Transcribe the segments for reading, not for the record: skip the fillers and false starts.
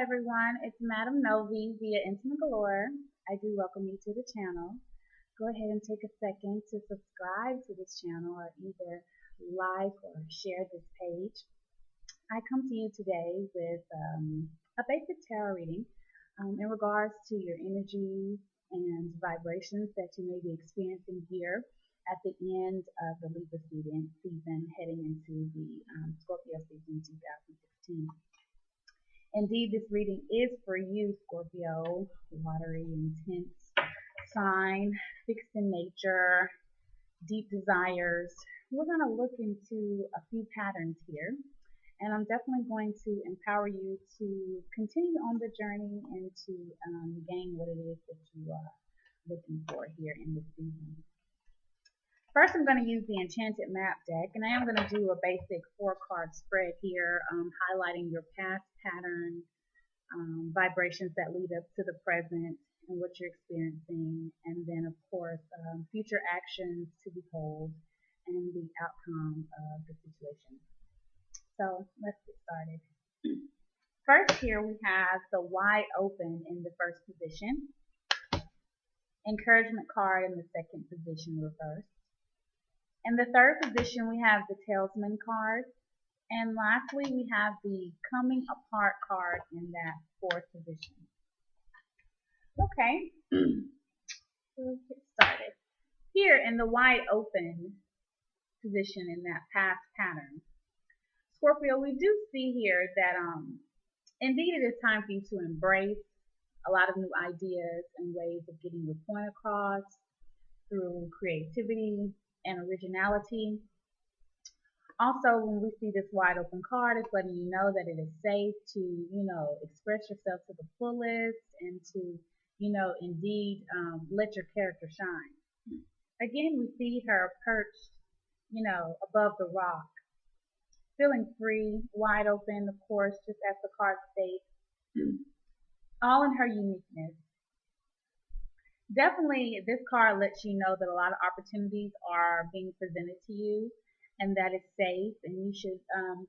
everyone, it's Madam Nove via Intimate Galore. I do welcome you to the channel. Go ahead and take a second to subscribe to this channel or either like or share this page. I come to you today with a basic tarot reading in regards to your energy and vibrations that you may be experiencing here at the end of the Libra season heading into the Scorpio season 2016. Indeed, this reading is for you, Scorpio, watery, intense sign, fixed in nature, deep desires. We're going to look into a few patterns here, and I'm definitely going to empower you to continue on the journey and to gain what it is that you are looking for here in this season. First, I'm going to use the Enchanted Map deck, and I am going to do a basic 4-card spread here, highlighting your past patterns, vibrations that lead up to the present and what you're experiencing, and then, of course, future actions to behold and the outcome of the situation. So let's get started. First, here we have the Wide Open in the first position, Encouragement card in the second position reversed. In the third position, we have the Talisman card. And lastly, we have the Coming Apart card in that fourth position. Okay, so let's get started. Here in the Wide Open position in that past pattern, Scorpio, we do see here that indeed it is time for you to embrace a lot of new ideas and ways of getting your point across through creativity and originality. Also, when we see this wide open card, it's letting you know that it is safe to, express yourself to the fullest and to, indeed let your character shine. Again, we see her perched, above the rock, feeling free, wide open, of course, just as the card states, all in her uniqueness. Definitely, this card lets you know that a lot of opportunities are being presented to you and that it's safe, and you should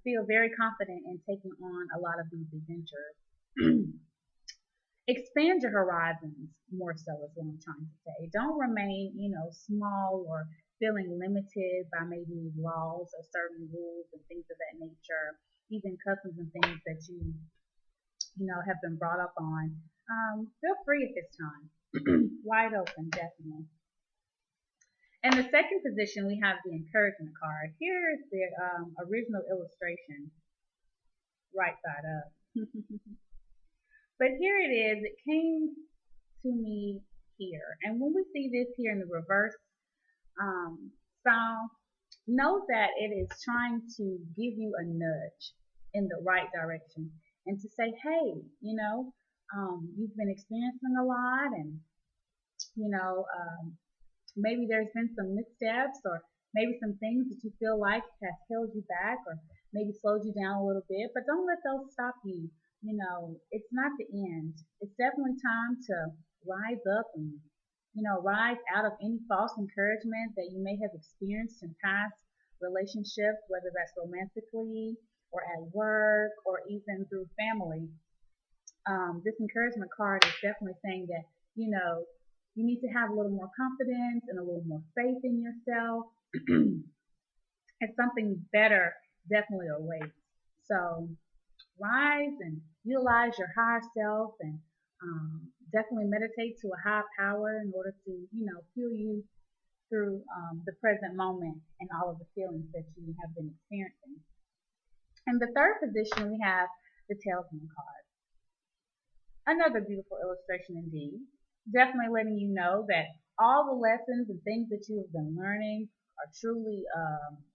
feel very confident in taking on a lot of these adventures. Expand your horizons more so is what I'm trying to say. Don't remain, small or feeling limited by maybe laws or certain rules and things of that nature, even customs and things that you have been brought up on. Feel free at this time. Wide open, definitely. In the second position, we have the Encouragement card. Here's the original illustration, right side up. But here it is. It came to me here. And when we see this here in the reverse style, know that it is trying to give you a nudge in the right direction and to say, hey, you've been experiencing a lot, and maybe there's been some missteps or maybe some things that you feel like has held you back or maybe slowed you down a little bit, but don't let those stop you. It's not the end. It's definitely time to rise up and rise out of any false encouragement that you may have experienced in past relationships, whether that's romantically or at work or even through family. This encouragement card is definitely saying that, you need to have a little more confidence and a little more faith in yourself. And something better definitely awaits. So rise and utilize your higher self and definitely meditate to a high power in order to, fuel you through the present moment and all of the feelings that you have been experiencing. In the third position, we have the Talisman card. Another beautiful illustration indeed. Definitely letting you know that all the lessons and things that you have been learning are truly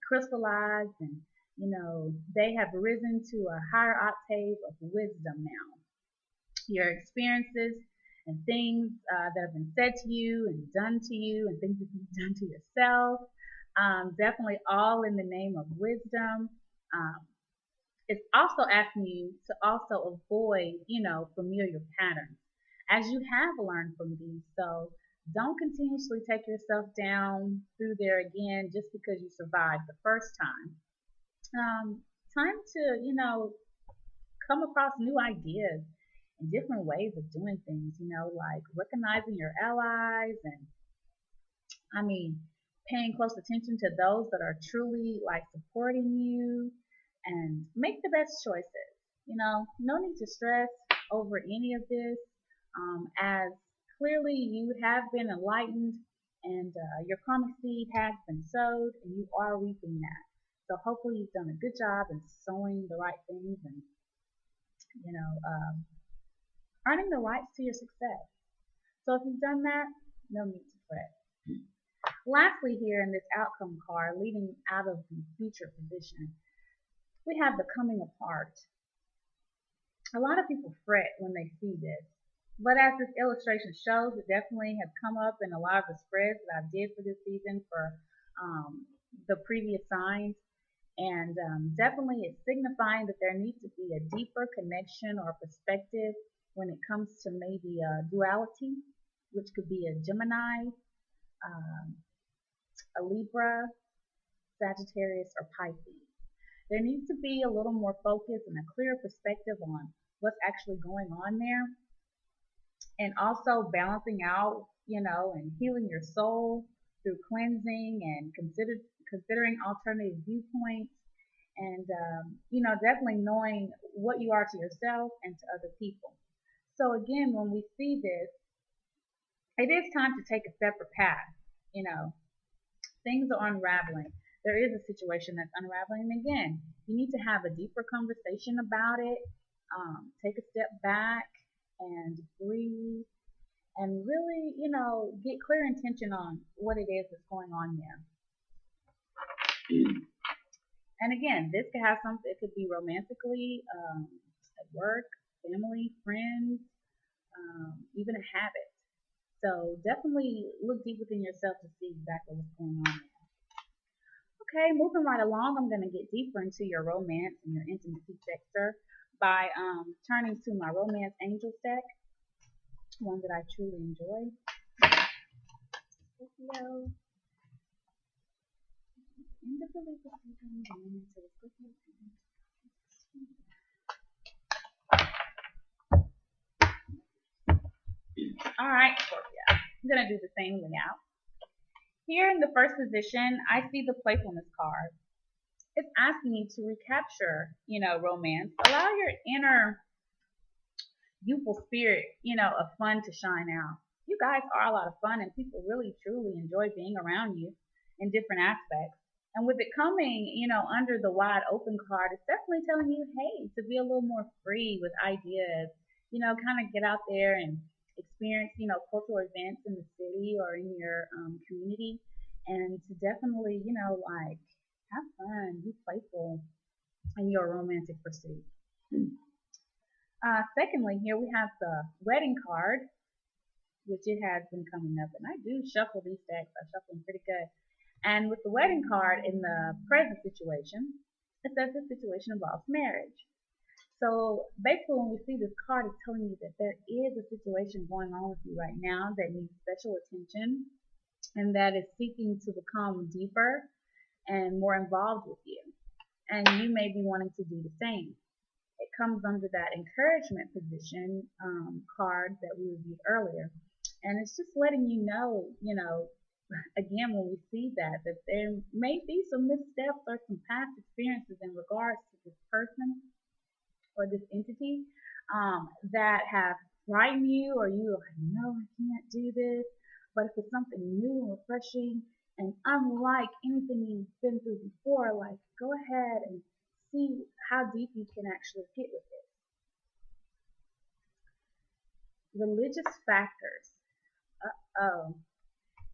crystallized, and they have risen to a higher octave of wisdom now. Your experiences and things that have been said to you and done to you and things that you've done to yourself, definitely all in the name of wisdom. It's also asking you to also avoid, familiar patterns, as you have learned from these. So don't continuously take yourself down through there again just because you survived the first time. Time to, come across new ideas and different ways of doing things, like recognizing your allies and, I mean, paying close attention to those that are truly like supporting you and make the best choices. No need to stress over any of this, as clearly you have been enlightened and your karmic seed has been sowed and you are reaping that. So hopefully you've done a good job in sowing the right things and, you know, um, earning the rights to your success. So if you've done that, no need to fret. Lastly, here in this outcome card, leading out of the future position, we have the coming apart. A lot of people fret when they see this, but as this illustration shows, it definitely has come up in a lot of the spreads that I did for this season for the previous signs. And definitely it's signifying that there needs to be a deeper connection or perspective when it comes to maybe a duality, which could be a Gemini, a Libra, Sagittarius, or Pisces. There needs to be a little more focus and a clearer perspective on what's actually going on there. And also balancing out, and healing your soul through cleansing and considering alternative viewpoints. And, definitely knowing what you are to yourself and to other people. So again, when we see this, it is time to take a separate path. Things are unraveling. There is a situation that's unraveling. And again, you need to have a deeper conversation about it. Take a step back and breathe and really, get clear intention on what it is that's going on there. And again, this could have something, it could be romantically, at work, family, friends, even a habit. So definitely look deep within yourself to see exactly what's going on there. Okay, moving right along, I'm going to get deeper into your romance and your intimacy sector by turning to my romance angels deck, one that I truly enjoy. Scorpio. Alright, Scorpio. I'm going to do the same layout. Here in the first position, I see the playfulness card. It's asking you to recapture, romance. Allow your inner youthful spirit, of fun to shine out. You guys are a lot of fun and people really truly enjoy being around you in different aspects. And with it coming, under the wide open card, it's definitely telling you, hey, to be a little more free with ideas, kind of get out there and experience, cultural events in the city or in your community, and to definitely, like have fun, be playful in your romantic pursuit. Secondly, here we have the wedding card, which it has been coming up, and I do shuffle these decks. I shuffle them pretty good. And with the wedding card in the present situation, it says this situation involves marriage. So basically when we see this card, it's telling you that there is a situation going on with you right now that needs special attention and that is seeking to become deeper and more involved with you. And you may be wanting to do the same. It comes under that encouragement position card that we reviewed earlier. And it's just letting you know, again, when we see that there may be some missteps or some past experiences in regards to this person or this entity that have frightened you, or you are like, no, I can't do this. But if it's something new and refreshing and unlike anything you've been through before, like go ahead and see how deep you can actually get with it. Religious factors.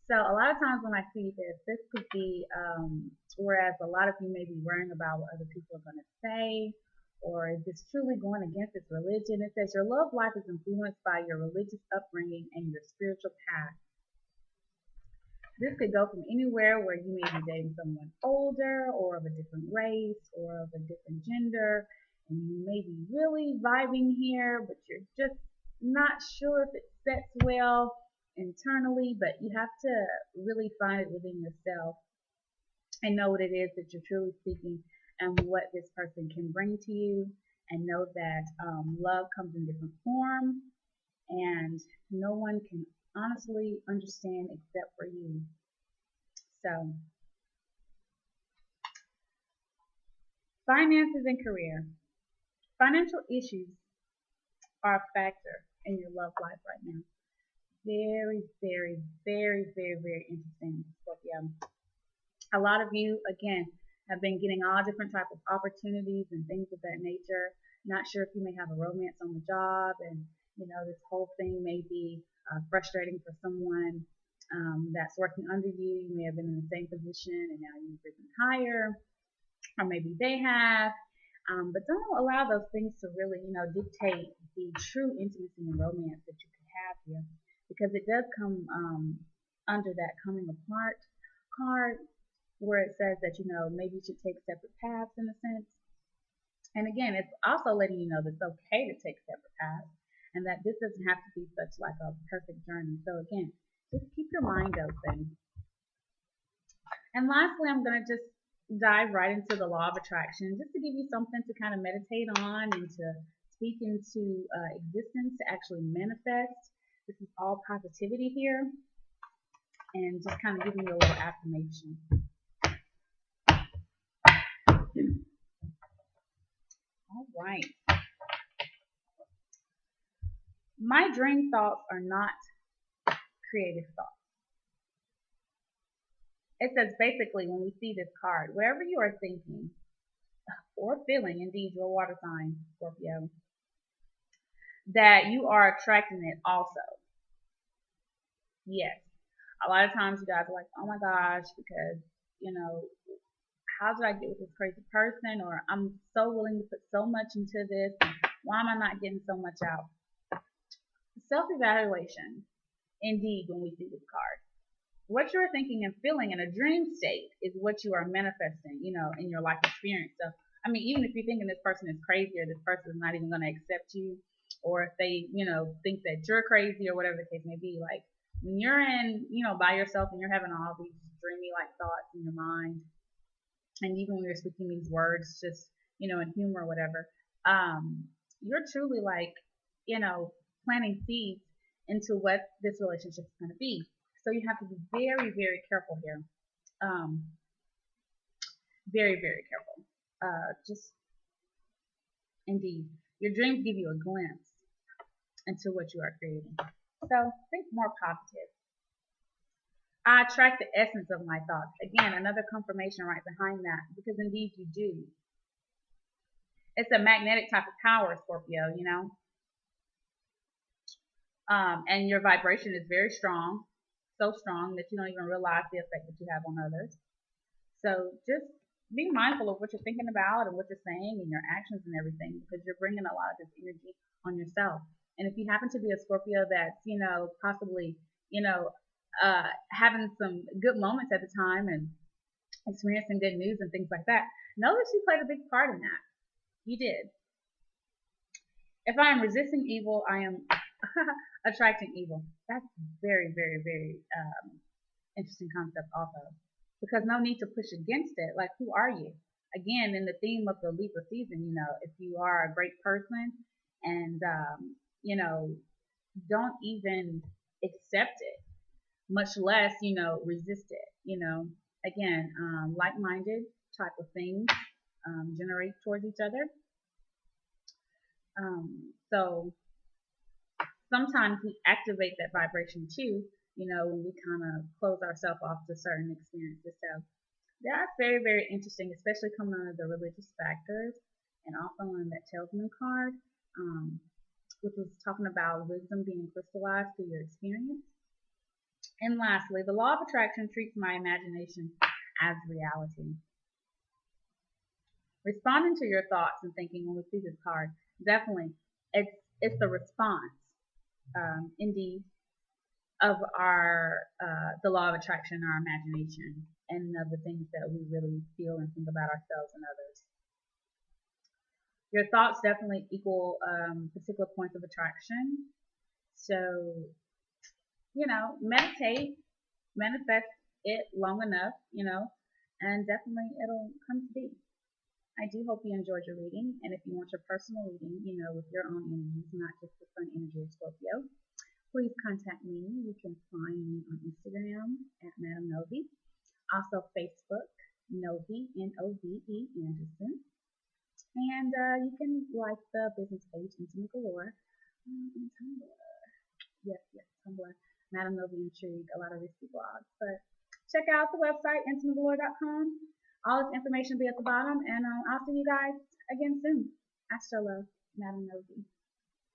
So a lot of times when I see this could be, whereas a lot of you may be worrying about what other people are going to say, or is this truly going against this religion? It says your love life is influenced by your religious upbringing and your spiritual path. This could go from anywhere where you may be dating someone older or of a different race or of a different gender, and you may be really vibing here, but you're just not sure if it sets well internally, but you have to really find it within yourself and know what it is that you're truly seeking and what this person can bring to you. and know that love comes in different forms, and no one can honestly understand except for you. So, finances and career. Financial issues are a factor in your love life right now. Very, very, very, very, very interesting, Scorpio. A lot of you, again, have been getting all different types of opportunities and things of that nature. Not sure if you may have a romance on the job, and this whole thing may be frustrating for someone that's working under you. You may have been in the same position and now you've risen higher, or maybe they have. But don't allow those things to really, dictate the true intimacy and romance that you could have here, because it does come under that coming apart card, where it says that maybe you should take separate paths in a sense. And again, it's also letting you know that it's okay to take separate paths, and that this doesn't have to be such like a perfect journey. So again, just keep your mind open. And lastly, I'm going to just dive right into the law of attraction, just to give you something to kind of meditate on and to speak into existence, to actually manifest. This is all positivity here, and just kind of giving you a little affirmation. All right. My dream thoughts are not creative thoughts. It says basically, when we see this card, wherever you are thinking or feeling, indeed your water sign, Scorpio, that you are attracting it also. Yes. A lot of times you guys are like, oh my gosh, because, how did I get with this crazy person? Or I'm so willing to put so much into this. Why am I not getting so much out? Self-evaluation, indeed, when we see this card. What you're thinking and feeling in a dream state is what you are manifesting, in your life experience. So, even if you're thinking this person is crazy, or this person is not even going to accept you, or if they, think that you're crazy, or whatever the case may be, like when you're in, by yourself and you're having all these dreamy like thoughts in your mind, and even when you're speaking these words, just, in humor or whatever, you're truly like, planting seeds into what this relationship is going to be. So you have to be very, very careful here. Very, very careful. Just indeed, your dreams give you a glimpse into what you are creating. So think more positive. I attract the essence of my thoughts. Again, another confirmation right behind that, because indeed you do. It's a magnetic type of power, Scorpio, and your vibration is very strong. So strong that you don't even realize the effect that you have on others. So just be mindful of what you're thinking about and what you're saying and your actions and everything, because you're bringing a lot of this energy on yourself. And if you happen to be a Scorpio that's, possibly, having some good moments at the time and experiencing good news and things like that, know that you played a big part in that. You did. If I am resisting evil, I am attracting evil. That's very, very, very interesting concept also, because no need to push against it. Like, who are you? Again, in the theme of the Libra season, if you are a great person and, don't even accept it, much less, resist it, again, like-minded type of things generate towards each other. So sometimes we activate that vibration too, when we kind of close ourselves off to certain experiences. So that's very, very interesting, especially coming under the religious factors, and also on that Talisman card, which was talking about wisdom being crystallized through your experience. And lastly, the law of attraction treats my imagination as reality. Responding to your thoughts and thinking when we see this card, definitely, it's the response, indeed, of our the law of attraction, our imagination, and of the things that we really feel and think about ourselves and others. Your thoughts definitely equal particular points of attraction. So, meditate, manifest it long enough, and definitely it'll come to be. I do hope you enjoyed your reading, and if you want your personal reading, with your own energies, not just the sun energy of Scorpio, please contact me. You can find me on Instagram at Madam Nove, also Facebook, Nove, Nove Anderson, and you can like the business page, Intimate Galore, and Tumblr. Yes, Tumblr, Madam Nove Intrigue, a lot of risky blogs, but check out the website, intimategalore.com. All this information will be at the bottom, and I'll see you guys again soon. Astro love, Madam Nove.